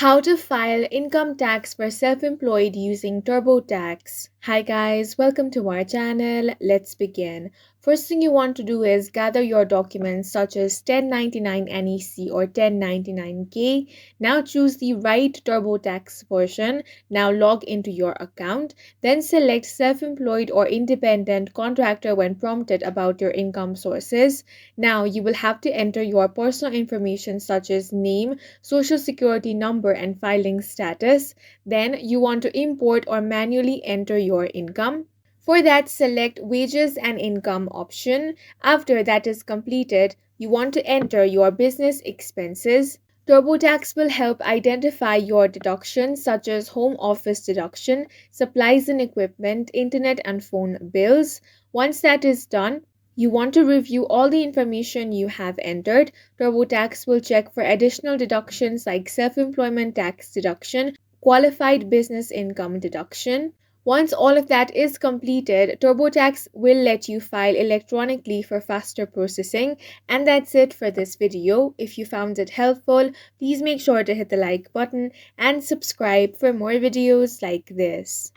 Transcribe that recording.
How to file income tax for self-employed using TurboTax. Hi guys, welcome to our channel. Let's begin. First thing you want to do is gather your documents such as 1099 NEC or 1099K. Now choose the right TurboTax version. Now log into your account. Then select self-employed or independent contractor when prompted about your income sources. Now you will have to enter your personal information such as name, social security number and filing status. Then you want to import or manually enter your income. For that, select wages and income option. After that is completed, you want to enter your business expenses. TurboTax will help identify your deductions such as home office deduction, supplies and equipment, internet and phone bills. Once that is done, you want to review all the information you have entered. TurboTax will check for additional deductions like self-employment tax deduction, qualified business income deduction. Once all of that is completed, TurboTax will let you file electronically for faster processing. And that's it for this video. If you found it helpful, please make sure to hit the like button and subscribe for more videos like this.